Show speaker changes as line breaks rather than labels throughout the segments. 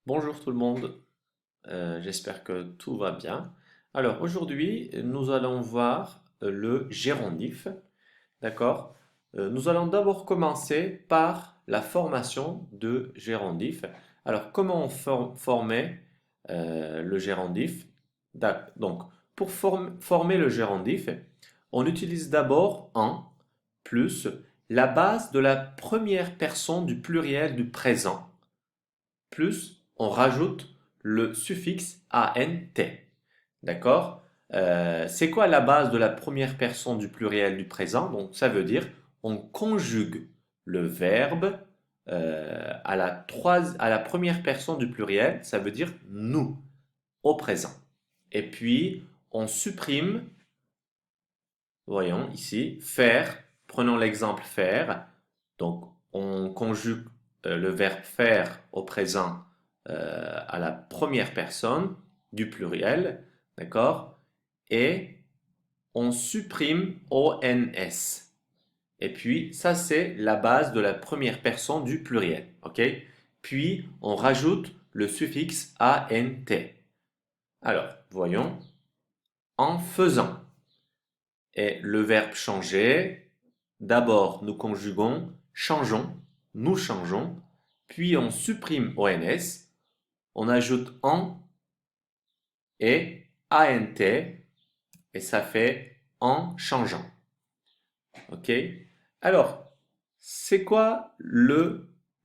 Bonjour tout le monde. J'espère que tout va bien. Alors aujourd'hui, nous allons voir le gérondif, d'accord? Nous allons d'abord commencer par la formation de gérondif. Alors comment former le gérondif? Donc pour former le gérondif, on utilise d'abord un plus la base de la première personne du pluriel du présent plus on rajoute le suffixe ant. D'accord? C'est quoi la base de la première personne du pluriel du présent? Donc ça veut dire on conjugue le verbe à la première personne du pluriel, ça veut dire nous au présent. Et puis on supprime, voyons ici, faire, prenons l'exemple faire. Donc on conjugue le verbe faire au présent à la première personne du pluriel, d'accord? Et on supprime ONS. Et puis, ça, c'est la base de la première personne du pluriel, ok? Puis, on rajoute le suffixe ANT. Alors, voyons, en faisant. Et le verbe changer, d'abord, nous conjuguons changeons, nous changeons, puis on supprime ONS, on ajoute en et ANT, et ça fait en changeant. OK? Alors, c'est quoi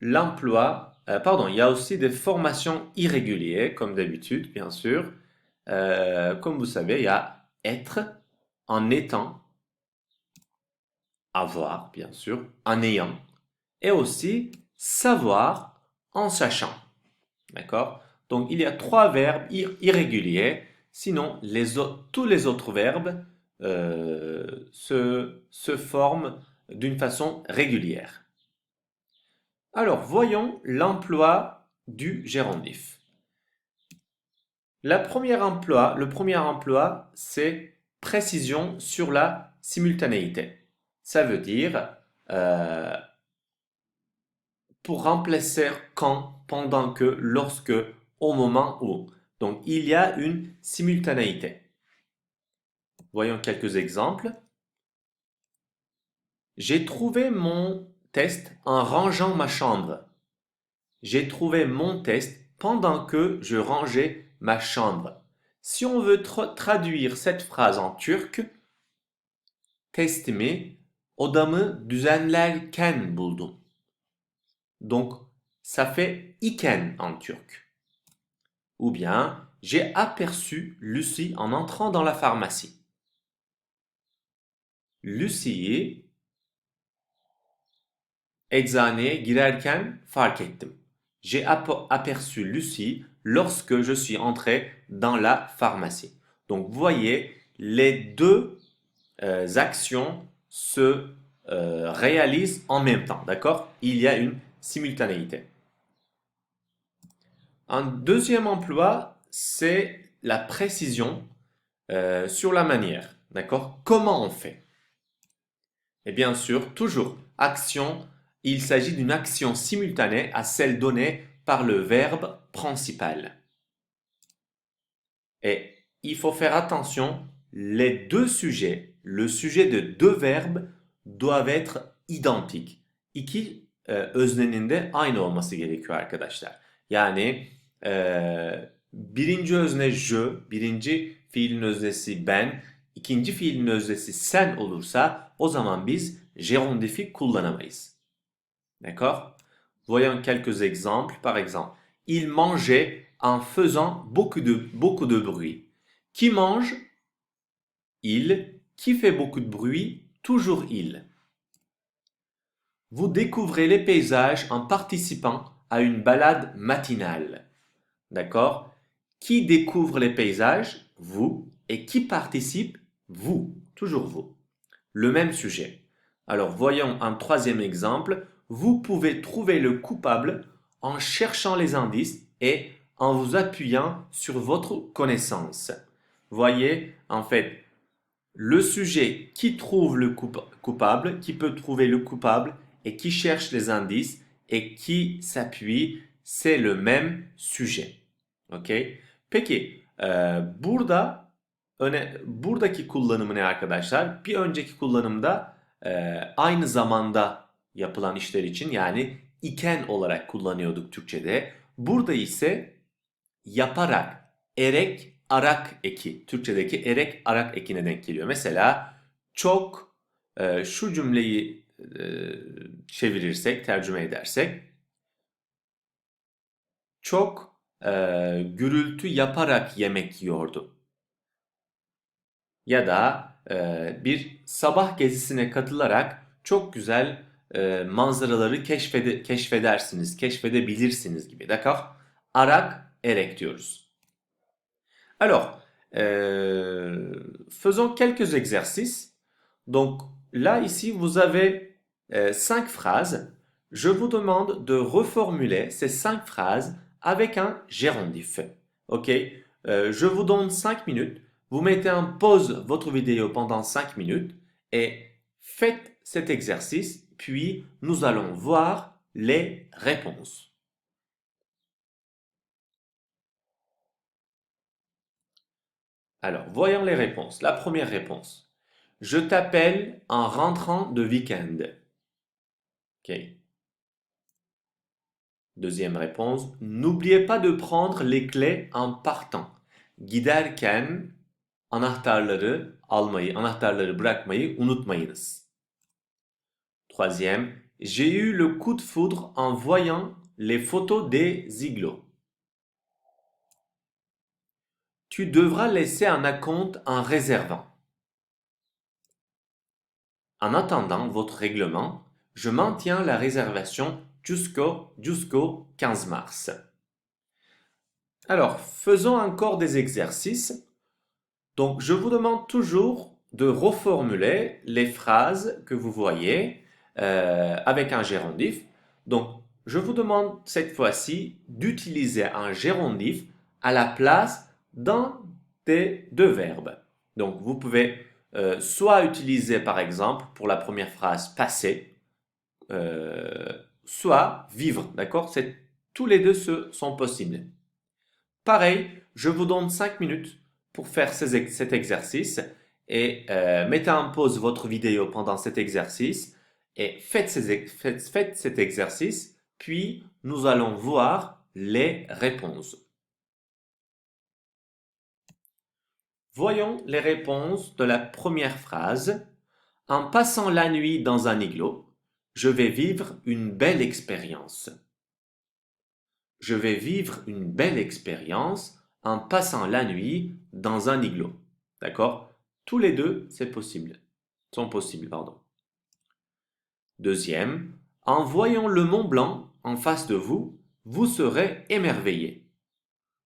l'emploi? Pardon, il y a aussi des formations irrégulières, comme d'habitude, bien sûr. Comme vous savez, il y a être, en étant, avoir, bien sûr, en ayant, et aussi savoir en sachant. D'accord? Donc, il y a trois verbes irréguliers. Sinon, tous les autres verbes se forment d'une façon régulière. Alors, voyons l'emploi du gérondif. Le premier emploi, c'est précision sur la simultanéité. Ça veut dire euh, pour remplacer quand, pendant que, lorsque, au moment où. Donc, il y a une simultanéité. Voyons quelques exemples. J'ai trouvé mon test en rangeant ma chambre. J'ai trouvé mon test pendant que je rangeais ma chambre. Si on veut traduire cette phrase en turc, testimi odamı düzenlerken buldum. Donc, ça fait iken en turc. Ou bien, j'ai aperçu Lucie en entrant dans la pharmacie. Lucie'yi eczaneye girerken fark ettim. J'ai aperçu Lucie lorsque je suis entré dans la pharmacie. Donc, vous voyez, les deux actions se réalisent en même temps, d'accord? Il y a une simultanéité. Un deuxième emploi, c'est la précision sur la manière, d'accord? Comment on fait? Et bien sûr, toujours, action, il s'agit d'une action simultanée à celle donnée par le verbe principal. Et il faut faire attention, les deux sujets, le sujet de deux verbes doivent être identiques. İki öznenin de aynı olması gerekiyor arkadaşlar. Yani birinci özne je, birinci fiilin öznesi ben, ikinci fiilin öznesi sen olursa o zaman biz gérondif'i kullanamayız. D'accord? Voyons quelques exemples. Par exemple, il mangeait en faisant beaucoup de bruit. Qui mange? Il. Qui fait beaucoup de bruit? Toujours il. Vous découvrez les paysages en participant à une balade matinale. D'accord? Qui découvre les paysages? Vous. Et qui participe? Vous. Toujours vous. Le même sujet. Alors voyons un troisième exemple. Vous pouvez trouver le coupable en cherchant les indices et en vous appuyant sur votre connaissance. Voyez, en fait, le sujet qui trouve le coupable, qui peut trouver le coupable et qui cherche les indices et qui s'appuie c'est le même sujet. Okay? Peki buradaki kullanımı ne arkadaşlar? Bir önceki kullanımda aynı zamanda yapılan işler için yani iken olarak kullanıyorduk Türkçe'de. Burada ise yaparak, erek, arak eki. Türkçedeki erek, arak ekine denk geliyor. Mesela çok şu cümleyi çevirirsek, tercüme edersek çok gürültü yaparak yemek yiyordu. Ya da bir sabah gezisine katılarak çok güzel manzaraları keşfedersiniz, keşfedebilirsiniz gibi. D'accord? Arak, erek diyoruz. Alors, faisons quelques exercices. Donc là, ici, vous avez 5 phrases. Je vous demande de reformuler ces 5 phrases avec un gérondif. Ok? Je vous donne 5 minutes. Vous mettez en pause votre vidéo pendant 5 minutes et faites cet exercice, puis nous allons voir les réponses. Alors, voyons les réponses. La première réponse. Je t'appelle en rentrant de week-end. Ok. Deuxième réponse. N'oubliez pas de prendre les clés en partant. Giderken anahtarları bırakmayı unutmayınız. Troisième. J'ai eu le coup de foudre en voyant les photos des igloos. Tu devras laisser un acompte en réservant. En attendant votre règlement, je maintiens la réservation jusqu'au 15 mars. Alors, faisons encore des exercices. Donc, je vous demande toujours de reformuler les phrases que vous voyez avec un gérondif. Donc, je vous demande cette fois-ci d'utiliser un gérondif à la place d'un des deux verbes. Donc, vous pouvez soit utiliser par exemple pour la première phrase passer, soit vivre, d'accord? Tous les deux sont possibles. Pareil, je vous donne 5 minutes pour faire cet exercice et mettez en pause votre vidéo pendant cet exercice et faites cet exercice, puis nous allons voir les réponses. Voyons les réponses de la première phrase. En passant la nuit dans un igloo, je vais vivre une belle expérience. Je vais vivre une belle expérience en passant la nuit dans un igloo. D'accord? Tous les deux, sont possibles, pardon. Deuxième, en voyant le Mont Blanc en face de vous, vous serez émerveillé.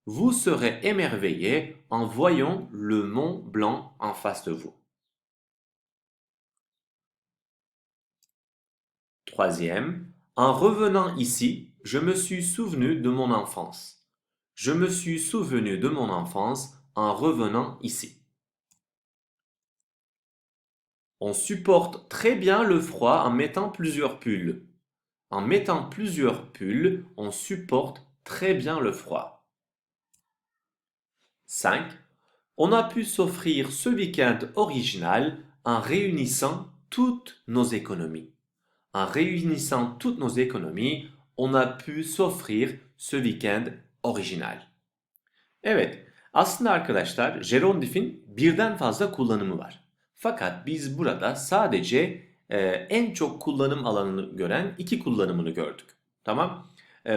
Vous serez émerveillé en voyant le Mont Blanc en face de vous. Troisième, en revenant ici, je me suis souvenu de mon enfance. Je me suis souvenu de mon enfance en revenant ici. On supporte très bien le froid en mettant plusieurs pulls. En mettant plusieurs pulls, on supporte très bien le froid. 5. On a pu s'offrir ce week-end original en réunissant toutes nos économies. En réunissant toutes nos économies, on a pu s'offrir ce week-end original. Evet, aslında arkadaşlar gerundif'in birden fazla kullanımı var. Fakat biz burada sadece en çok kullanım alanını gören iki kullanımını gördük. Tamam?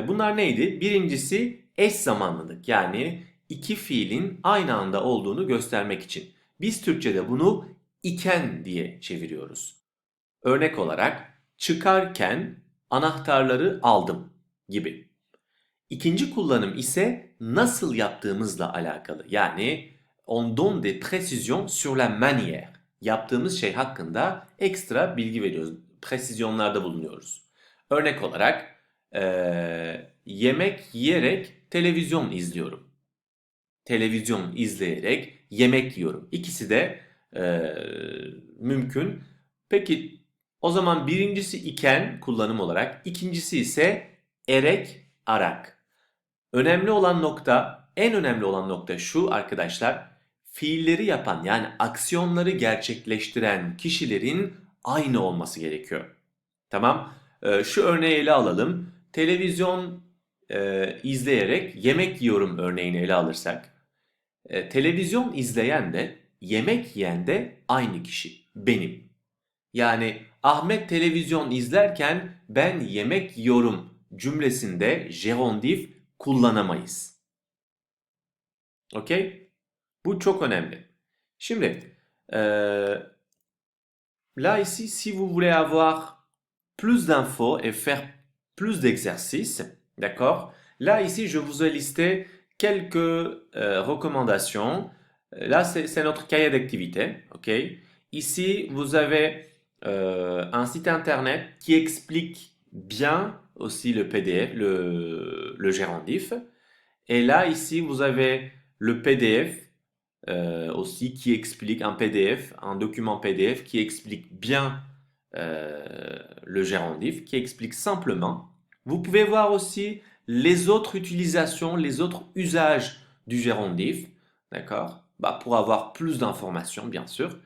Bunlar neydi? Birincisi eş zamanlılık, yani iki fiilin aynı anda olduğunu göstermek için. Biz Türkçe'de bunu iken diye çeviriyoruz. Örnek olarak çıkarken anahtarları aldım gibi. İkinci kullanım ise nasıl yaptığımızla alakalı. Yani on donne des précisions sur la manière. Yaptığımız şey hakkında ekstra bilgi veriyoruz. Presizyonlarda bulunuyoruz. Örnek olarak yemek yiyerek televizyon izliyorum. Televizyon izleyerek yemek yiyorum. İkisi de mümkün. Peki o zaman birincisi iken kullanım olarak, ikincisi ise erek, arak. Önemli olan nokta, en önemli olan nokta şu arkadaşlar. Fiilleri yapan yani aksiyonları gerçekleştiren kişilerin aynı olması gerekiyor. Tamam. Şu örneği ele alalım. Televizyon izleyerek yemek yiyorum örneğini ele alırsak. Televizyon izleyen de yemek yiyen de aynı kişi. Benim. Yani Ahmet televizyon izlerken ben yemek yiyorum cümlesinde gerondif kullanamayız. Okey? Bu çok önemli. Şimdi, là ici, si vous voulez avoir plus d'infos et faire plus d'exercices, d'accord? Là ici, je vous ai listé quelques recommandations. Là, c'est notre cahier d'activité, ok? Ici, vous avez un site internet qui explique bien aussi le PDF, le gérondif. Et là, ici, vous avez le PDF aussi qui explique un PDF, un document PDF qui explique bien le gérondif, qui explique simplement. Vous pouvez voir aussi les autres utilisations, les autres usages du gérondif, d'accord? Bah, pour avoir plus d'informations, bien sûr.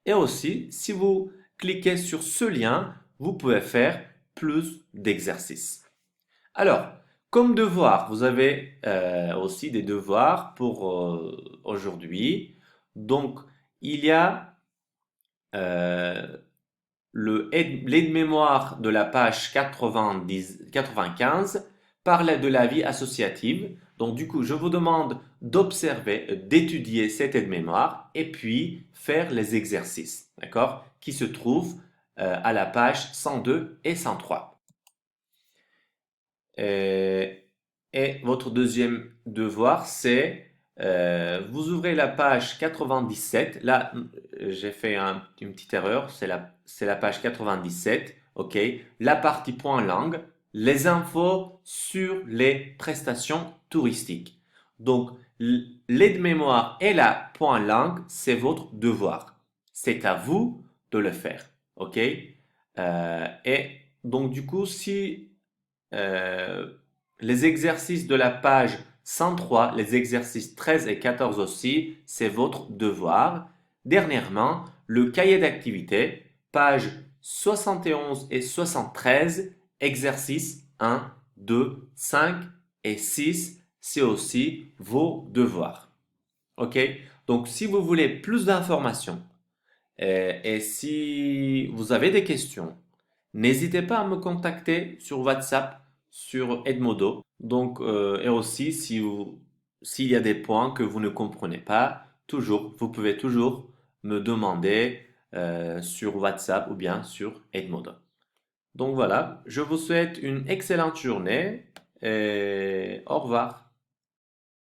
Et aussi, si vous cliquez sur ce lien, vous pouvez faire plus d'exercices. Alors, comme devoir, vous avez aussi des devoirs pour aujourd'hui. Donc, il y a euh, l'aide-mémoire de la page 95 parle de la vie associative. Donc, du coup, je vous demande d'observer, d'étudier cette aide-mémoire et puis faire les exercices, d'accord, qui se trouvent à la page 102 et 103. Euh, Et votre deuxième devoir, c'est vous ouvrez la page 97. Là, j'ai fait une petite erreur. C'est la page 97. OK. La partie point langue. Les infos sur les prestations touristiques. Donc, l'aide-mémoire et la point langue, c'est votre devoir. C'est à vous de le faire. OK. Et donc, du coup, si euh, les exercices de la page 103, les exercices 13 et 14 aussi, c'est votre devoir. Dernièrement, le cahier d'activité, page 71 et 73, exercices 1, 2, 5 et 6, c'est aussi vos devoirs. OK? Donc, si vous voulez plus d'informations et si vous avez des questions, n'hésitez pas à me contacter sur WhatsApp, sur Edmodo. Donc, et aussi, s'il y a des points que vous ne comprenez pas, toujours, vous pouvez toujours me demander sur WhatsApp ou bien sur Edmodo. Donc voilà, je vous souhaite une excellente journée et au revoir.